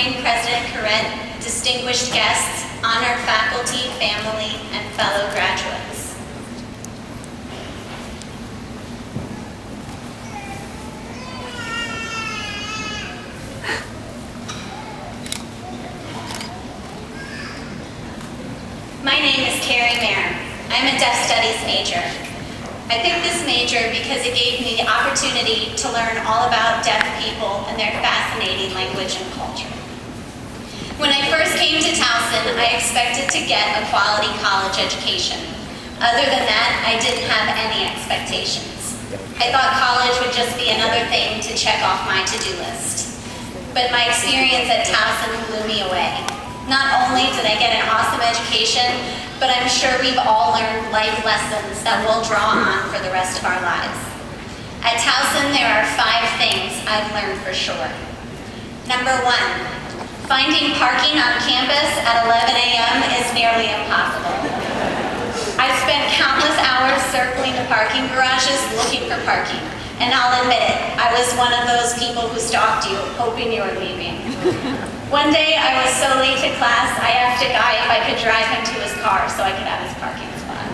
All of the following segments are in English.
morning, President Corrett, distinguished guests, honored faculty, family, and fellow graduates. My name is Kerry, Maier. I'm a Deaf Studies major. I picked this major because it gave me the opportunity to learn all about deaf people and their fascinating language and culture. When I first came to Towson, I expected to get a quality college education. Other than that, I didn't have any expectations. I thought college would just be another thing to check off my to-do list. But my experience at Towson blew me away. Not only did I get an awesome education, but I'm sure we've all learned life lessons that we'll draw on for the rest of our lives. At Towson, there are 5 things I've learned for sure. Number 1, finding parking on campus at 11 a.m. is nearly impossible. I've spent countless hours circling the parking garages looking for parking, and I'll admit it, I was one of those people who stalked you, hoping you were leaving. One day, I was so late to class, I asked a guy if I could drive him to his car so I could have his parking spot.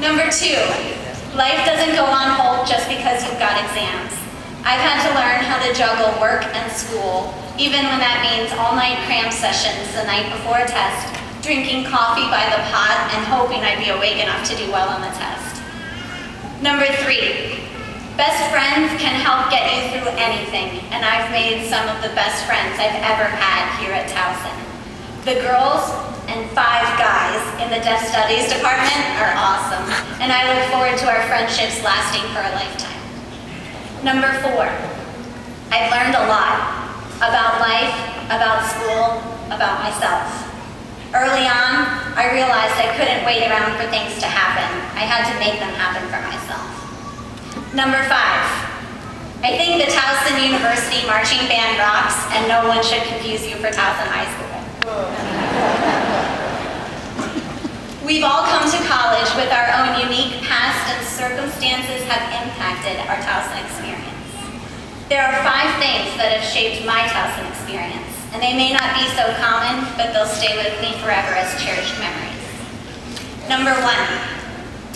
Number 2, life doesn't go on hold just because you've got exams. I've had to learn how to juggle work and school, even when that means all-night cram sessions the night before a test, drinking coffee by the pot, and hoping I'd be awake enough to do well on the test. Number 3, best friends can help get you through anything, and I've made some of the best friends I've ever had here at Towson. The girls and 5 guys in the Deaf Studies department are awesome, and I look forward to our friendships lasting for a lifetime. Number 4, I've learned a lot about life, about school, about myself. Early on, I realized I couldn't wait around for things to happen. I had to make them happen for myself. Number 5, I think the Towson University Marching Band rocks, and no one should confuse you for Towson High School. We've all come to college with our own unique past, and circumstances have impacted our Towson experience. There are 5 things that have shaped my Towson experience, and they may not be so common, but they'll stay with me forever as cherished memories. Number 1,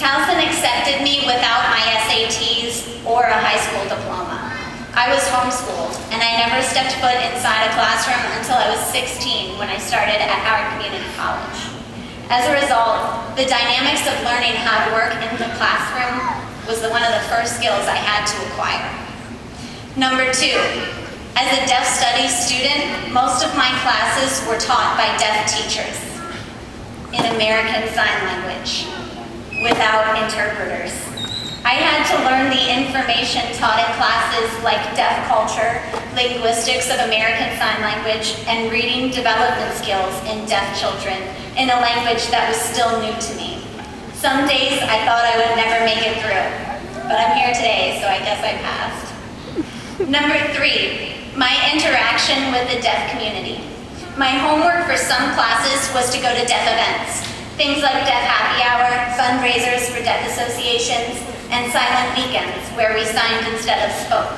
Towson accepted me without my SATs or a high school diploma. I was homeschooled, and I never stepped foot inside a classroom until I was 16 when I started at Howard Community College. As a result, the dynamics of learning how to work in the classroom was one of the first skills I had to acquire. Number 2, as a Deaf Studies student, most of my classes were taught by deaf teachers in American Sign Language, without interpreters. I had to learn the information taught in classes like deaf culture, linguistics of American Sign Language, and reading development skills in deaf children in a language that was still new to me. Some days I thought I would never make it through, but I'm here today, so I guess I passed. Number 3, my interaction with the deaf community. My homework for some classes was to go to deaf events. Things like Deaf Happy Hour, fundraisers for deaf associations, and silent weekends where we signed instead of spoke.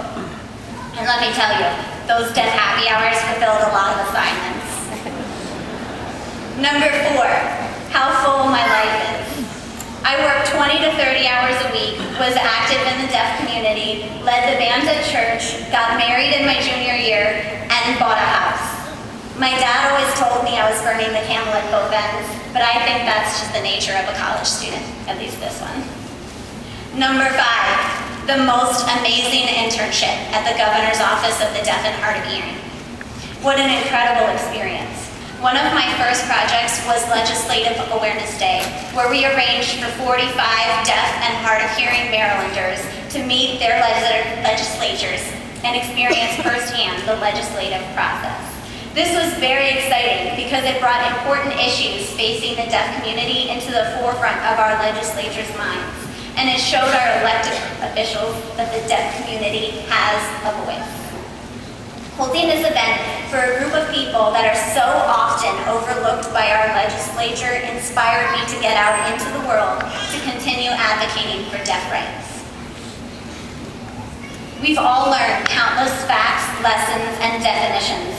And let me tell you, those Deaf Happy Hours fulfilled a lot of assignments. Number 4, how full my life is. I worked 20 to 30 hours a week, was active in the deaf community, led the band at church, got married in my junior year, and bought a house. My dad always told me I was burning the candle at both ends, but I think that's just the nature of a college student, at least this one. Number 5, the most amazing internship at the Governor's Office of the Deaf and Hard of Hearing. What an incredible experience. One of my first projects was Legislative Awareness Day, where we arranged for 45 deaf and hard of hearing Marylanders to meet their legislatures and experience firsthand the legislative process. This was very exciting because it brought important issues facing the deaf community into the forefront of our legislature's minds, and it showed our elected officials that the deaf community has a voice. Holding this event for a group of people that are so often overlooked by our legislature inspired me to get out into the world to continue advocating for deaf rights. We've all learned countless facts, lessons, and definitions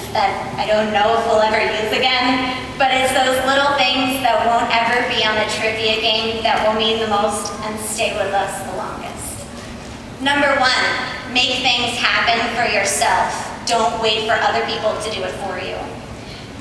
don't know if we'll ever use again, but it's those little things that won't ever be on the trivia game that will mean the most and stay with us the longest. Number 1, make things happen for yourself. Don't wait for other people to do it for you.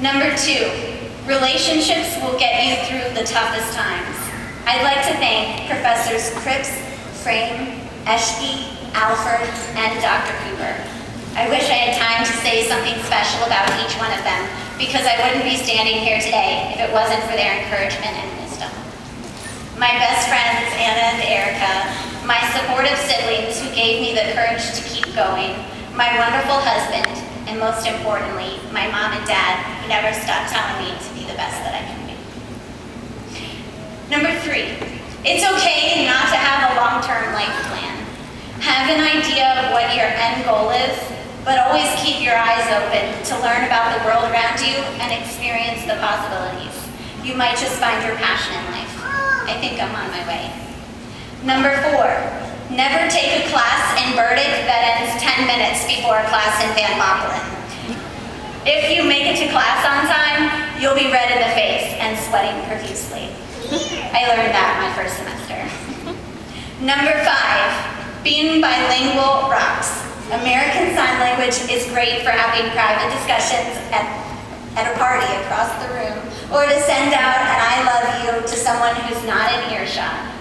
Number 2, relationships will get you through the toughest times. I'd like to thank Professors Cripps, Frame, Eschke, Alford, and Dr. Cooper. I wish I had time to say something special about each one of them, because I wouldn't be standing here today if it wasn't for their encouragement and wisdom. My best friends, Anna and Erica, my supportive siblings who gave me the courage to keep going, my wonderful husband, and most importantly, my mom and dad, who never stopped telling me to be the best that I can be. Number 3, it's okay not to have a long-term life plan. Have an idea of what your end goal is, but always keep your eyes open to learn about the world around you and experience the possibilities. You might just find your passion in life. I think I'm on my way. Number 4, never take a class in Burdick that ends 10 minutes before a class in Van Moppelen. If you make it to class on time, you'll be red in the face and sweating profusely. I learned that my first semester. Number 5, being bilingual rocks. American Sign Language is great for having private discussions at a party across the room, or to send out an I love you to someone who's not in earshot.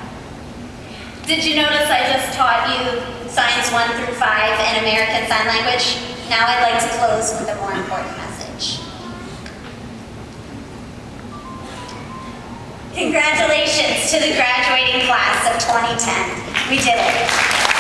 Did you notice I just taught you Signs 1 through 5 in American Sign Language? Now I'd like to close with a more important message. Congratulations to the graduating class of 2010. We did it.